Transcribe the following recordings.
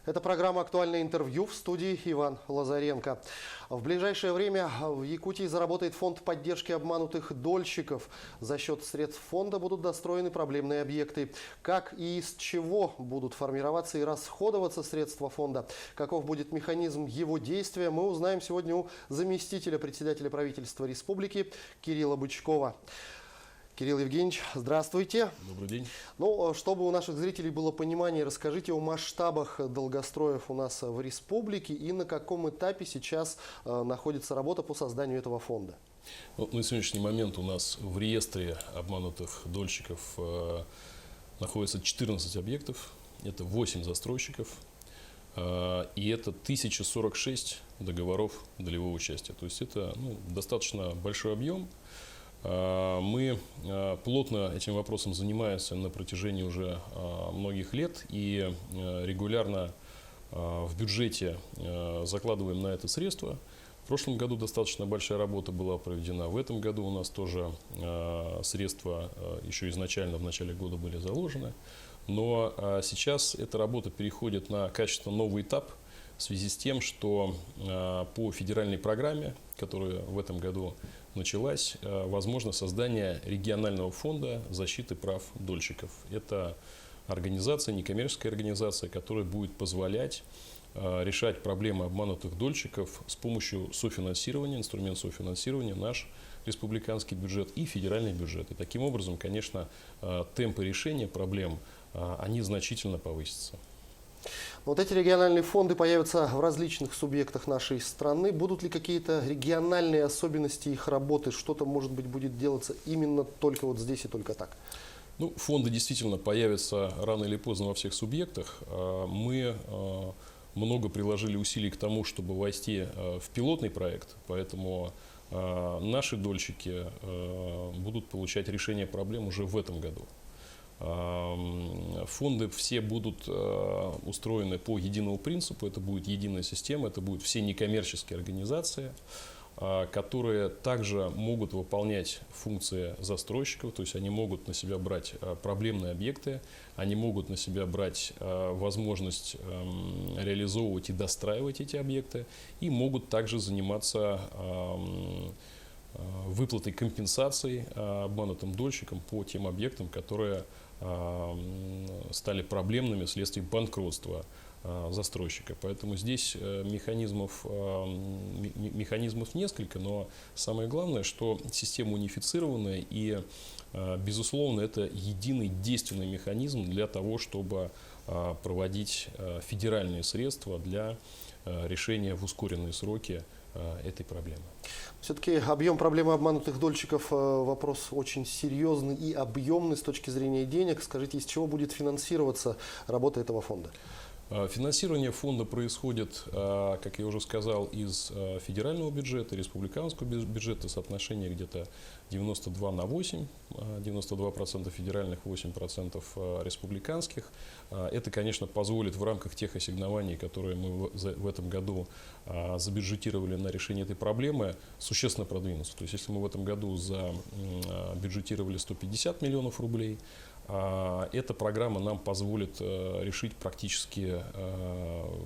Это программа «Актуальное интервью», в студии Иван Лазаренко. В ближайшее время в Якутии заработает фонд поддержки обманутых дольщиков. За счет средств фонда будут достроены проблемные объекты. Как и из чего будут формироваться и расходоваться средства фонда, каков будет механизм его действия, мы узнаем сегодня у заместителя председателя правительства республики Кирилла Бычкова. Кирилл Евгеньевич, здравствуйте. Добрый день. Ну, чтобы у наших зрителей было понимание, расскажите о масштабах долгостроев у нас в республике и на каком этапе сейчас находится работа по созданию этого фонда. Ну, на сегодняшний момент у нас в реестре обманутых дольщиков находится 14 объектов, это 8 застройщиков и это 1046 договоров долевого участия. То есть это достаточно большой объем. Мы плотно этим вопросом занимаемся на протяжении уже многих лет и регулярно в бюджете закладываем на это средства. В прошлом году достаточно большая работа была проведена. В этом году у нас тоже средства еще изначально в начале года были заложены. Но сейчас эта работа переходит на качественно новый этап в связи с тем, что по федеральной программе, которая в этом году началась, возможно создание регионального фонда защиты прав дольщиков. Это организация, некоммерческая организация, которая будет позволять решать проблемы обманутых дольщиков с помощью софинансирования, инструмент софинансирования, наш республиканский бюджет и федеральный бюджет. И таким образом, конечно, темпы решения проблем, они значительно повысятся. Вот эти региональные фонды появятся в различных субъектах нашей страны. Будут ли какие-то региональные особенности их работы? Что-то, может быть, будет делаться именно только вот здесь и только так? Ну, фонды действительно появятся рано или поздно во всех субъектах. Мы много приложили усилий к тому, чтобы войти в пилотный проект, поэтому наши дольщики будут получать решение проблем уже в этом году. Фонды все будут устроены по единому принципу, это будет единая система, это будут все некоммерческие организации, которые также могут выполнять функции застройщиков, то есть они могут на себя брать проблемные объекты, они могут на себя брать возможность реализовывать и достраивать эти объекты и могут также заниматься выплатой компенсаций обманутым дольщикам по тем объектам, которые стали проблемными вследствие банкротства застройщика. Поэтому здесь механизмов несколько, но самое главное, что система унифицированная и, безусловно, это единый действенный механизм для того, чтобы проводить федеральные средства для решения в ускоренные сроки этой проблемы. Все-таки объем проблемы обманутых дольщиков вопрос очень серьезный и объемный с точки зрения денег. Скажите, из чего будет финансироваться работа этого фонда? Финансирование фонда происходит, как я уже сказал, из федерального бюджета, республиканского бюджета, соотношение где-то 92/8, 92% федеральных, 8% республиканских. Это, конечно, позволит в рамках тех ассигнований, которые мы в этом году забюджетировали на решение этой проблемы, существенно продвинуться. То есть, если мы в этом году забюджетировали 150 миллионов рублей, эта программа нам позволит решить практически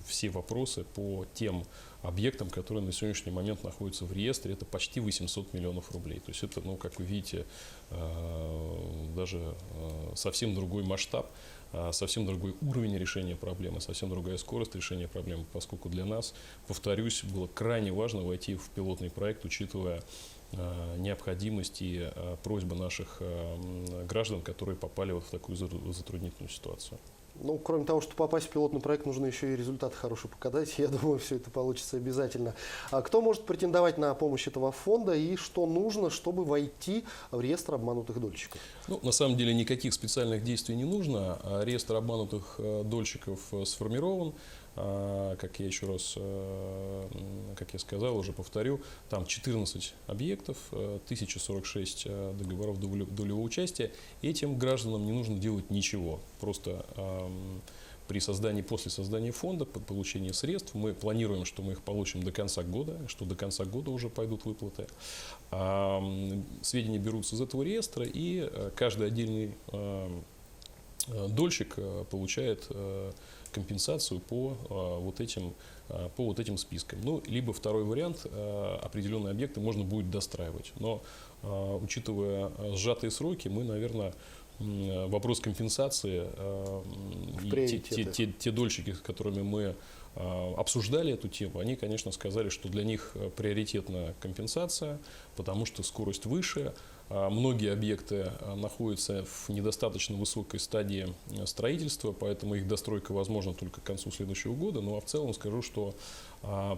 все вопросы по тем объектам, которые на сегодняшний момент находятся в реестре. Это почти 800 миллионов рублей. То есть это, как вы видите, даже совсем другой масштаб, совсем другой уровень решения проблемы, совсем другая скорость решения проблемы, поскольку для нас, повторюсь, было крайне важно войти в пилотный проект, учитывая необходимость и просьбы наших граждан, которые попали вот в такую затруднительную ситуацию. Ну, кроме того, что попасть в пилотный проект, нужно еще и результаты хорошие показать. Я думаю, все это получится обязательно. А кто может претендовать на помощь этого фонда и что нужно, чтобы войти в реестр обманутых дольщиков? Ну, на самом деле никаких специальных действий не нужно. Реестр обманутых дольщиков сформирован. Как я еще раз, как я сказал, уже повторю, там 14 объектов, 1046 договоров долевого участия. Этим гражданам не нужно делать ничего. Просто после создания фонда, по получению средств, мы планируем, что мы их получим до конца года, что до конца года уже пойдут выплаты. Сведения берутся из этого реестра, и каждый отдельный дольщик получает компенсацию по вот этим спискам. Ну, либо второй вариант, определенные объекты можно будет достраивать. Но, учитывая сжатые сроки, мы, наверное, вопрос компенсации, те дольщики, с которыми мы обсуждали эту тему, они, конечно, сказали, что для них приоритетна компенсация, потому что скорость выше. Многие объекты находятся в недостаточно высокой стадии строительства, поэтому их достройка возможна только к концу следующего года. Ну а в целом скажу, что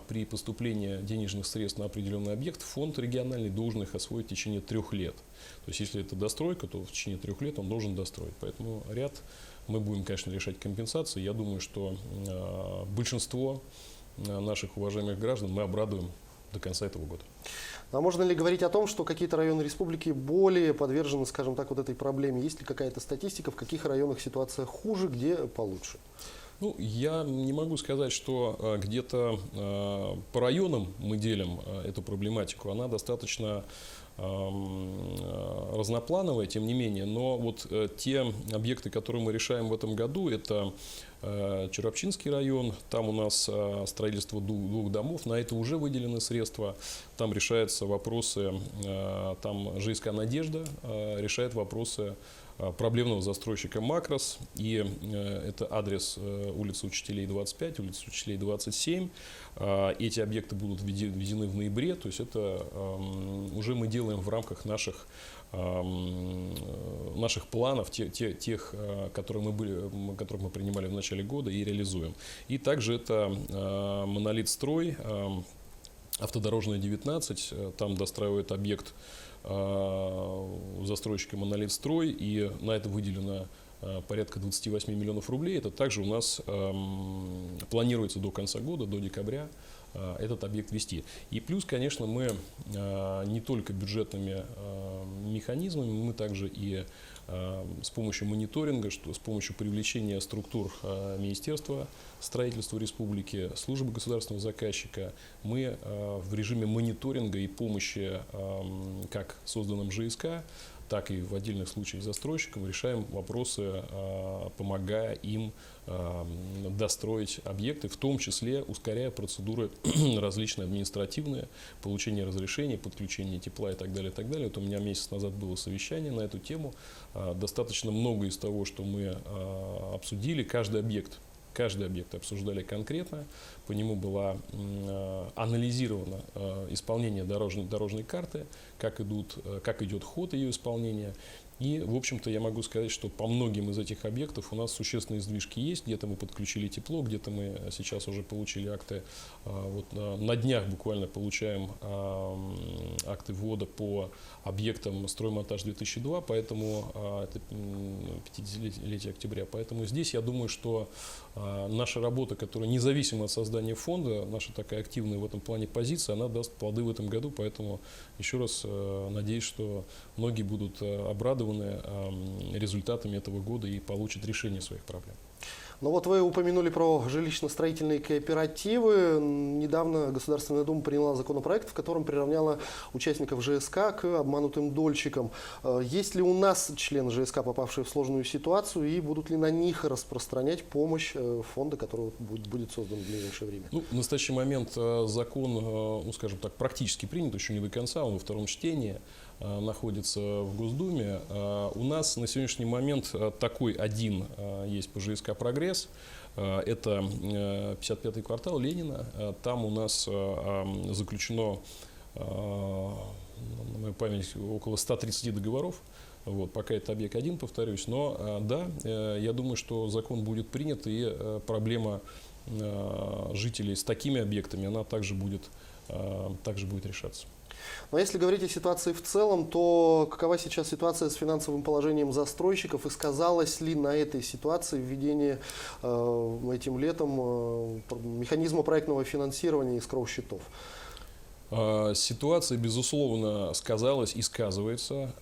при поступлении денежных средств на определенный объект фонд региональный должен их освоить в течение 3 лет. То есть если это достройка, то в течение 3 лет он должен достроить. Поэтому ряд мы будем, конечно, решать компенсации. Я думаю, что большинство наших уважаемых граждан мы обрадуем до конца этого года. А можно ли говорить о том, что какие-то районы республики более подвержены, скажем так, вот этой проблеме? Есть ли какая-то статистика, в каких районах ситуация хуже, где получше? Ну, я не могу сказать, что где-то по районам мы делим эту проблематику. Она достаточно разноплановая, тем не менее. Но вот те объекты, которые мы решаем в этом году, это Черопчинский район, там у нас строительство 2 домов, на это уже выделены средства, там решаются вопросы, там ЖСК «Надежда» решает вопросы проблемного застройщика «Макрос», и это адрес улицы Учителей 25, улицы Учителей 27. Эти объекты будут введены в ноябре, то есть это уже мы делаем в рамках наших планов, тех, которые которых мы принимали в начале года и реализуем. И также это «Монолит-строй», автодорожная 19, там достраивает объект застройщика «Монолит-строй», и на это выделено порядка 28 миллионов рублей. Это также у нас планируется до конца года, до декабря, этот объект вести. И плюс, конечно, мы не только бюджетными механизмами, мы также и с помощью мониторинга, с помощью привлечения структур Министерства строительства республики, службы государственного заказчика, мы в режиме мониторинга и помощи как созданным ЖСК, так и в отдельных случаях застройщикам решаем вопросы, помогая им достроить объекты, в том числе ускоряя процедуры различные административные, получение разрешений, подключение тепла и так далее, и так далее. Вот у меня месяц назад было совещание на эту тему. Достаточно много из того, что мы обсудили, каждый объект обсуждали конкретно, по нему было анализировано исполнение дорожной карты, как идет ход ее исполнения. И, в общем-то, я могу сказать, что по многим из этих объектов у нас существенные сдвижки есть. Где-то мы подключили тепло, где-то мы сейчас уже получили акты. Вот на днях буквально получаем акты ввода по объектам «Строймонтаж-2002», поэтому это 50-летие октября. Поэтому здесь я думаю, что наша работа, которая независимо от создания фонда, наша такая активная в этом плане позиция, она даст плоды в этом году. Поэтому еще раз надеюсь, что многие будут обрадованы результатами этого года и получат решение своих проблем. Ну вот вы упомянули про жилищно-строительные кооперативы. Недавно Государственная Дума приняла законопроект, в котором приравняла участников ЖСК к обманутым дольщикам. Есть ли у нас члены ЖСК, попавшие в сложную ситуацию, и будут ли на них распространять помощь фонда, который будет создан в ближайшее время? Ну, в настоящий момент закон, скажем так, практически принят, еще не до конца, он во втором чтении находится в Госдуме. У нас на сегодняшний момент такой один есть по ЖСК «Прогресс». Это 55-й квартал Ленина. Там у нас заключено, на мою память, около 130 договоров. Вот, пока это объект один, повторюсь. Но да, я думаю, что закон будет принят, и проблема жителей с такими объектами, она также будет решаться. Но если говорить о ситуации в целом, то какова сейчас ситуация с финансовым положением застройщиков, и сказалось ли на этой ситуации введение этим летом механизма проектного финансирования эскроу-счетов? Ситуация, безусловно, сказалась и сказывается.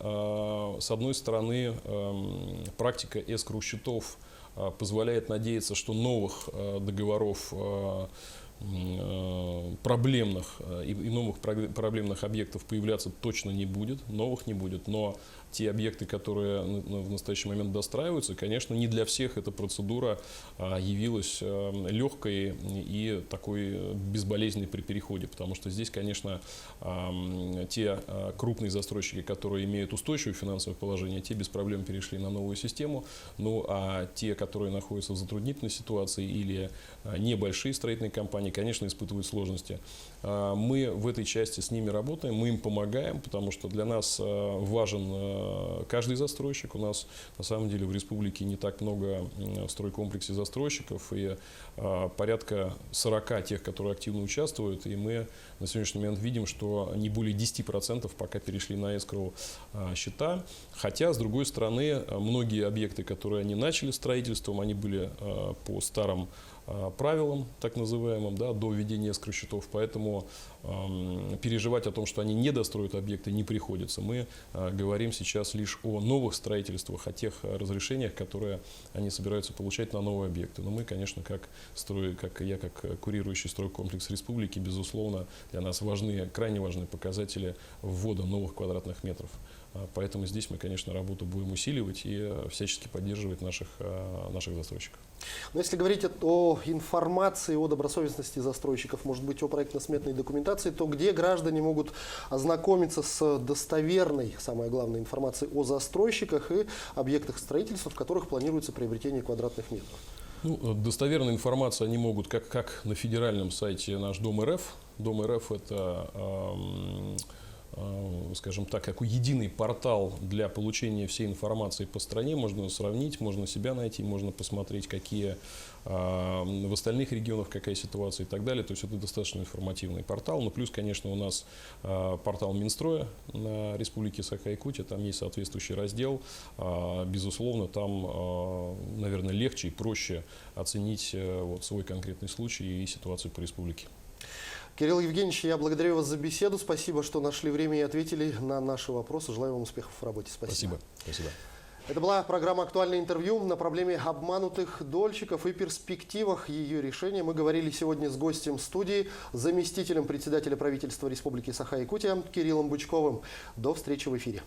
С одной стороны, практика эскроу-счетов позволяет надеяться, что новых договоров проблемных и новых проблемных объектов появляться точно не будет, новых не будет, но те объекты, которые в настоящий момент достраиваются, конечно, не для всех эта процедура явилась легкой и такой безболезненной при переходе, потому что здесь, конечно, те крупные застройщики, которые имеют устойчивое финансовое положение, те без проблем перешли на новую систему, ну а те, которые находятся в затруднительной ситуации или небольшие строительные компании, конечно, испытывают сложности. Мы в этой части с ними работаем, мы им помогаем, потому что для нас важен каждый застройщик. У нас на самом деле в республике не так много в стройкомплексе застройщиков, и порядка 40 тех, которые активно участвуют, и мы на сегодняшний момент видим, что не более 10% пока перешли на эскроу счета, хотя, с другой стороны, многие объекты, которые они начали строительством, они были по старым правилам, так называемым, да, до введения эскроу счетов, поэтому переживать о том, что они не достроят объекты, не приходится. Мы говорим сейчас лишь о новых строительствах, о тех разрешениях, которые они собираются получать на новые объекты. Но мы, конечно, как курирующий стройкомплекс республики, безусловно, для нас важны, крайне важны показатели ввода новых квадратных метров. Поэтому здесь мы, конечно, работу будем усиливать и всячески поддерживать наших застройщиков. Но если говорить о информации, о добросовестности застройщиков, может быть, о проектно-сметной документации, то где граждане могут ознакомиться с достоверной, самое главное, информацией о застройщиках и объектах строительства, в которых планируется приобретение квадратных метров? Ну, достоверную информацию они могут как на федеральном сайте наш Дом РФ. Дом РФ – это, скажем так, как единый портал для получения всей информации по стране. Можно сравнить, можно себя найти, можно посмотреть, какие в остальных регионах какая ситуация и так далее. То есть это достаточно информативный портал. Но плюс, конечно, у нас портал Минстроя на Республике Саха-Якутия. Там есть соответствующий раздел. Безусловно, там, наверное, легче и проще оценить свой конкретный случай и ситуацию по республике. Кирилл Евгеньевич, я благодарю вас за беседу. Спасибо, что нашли время и ответили на наши вопросы. Желаю вам успехов в работе. Спасибо. Спасибо. Это была программа «Актуальное интервью» на проблеме обманутых дольщиков и перспективах ее решения. Мы говорили сегодня с гостем студии, заместителем председателя правительства Республики Саха-Якутия Кириллом Бычковым. До встречи в эфире.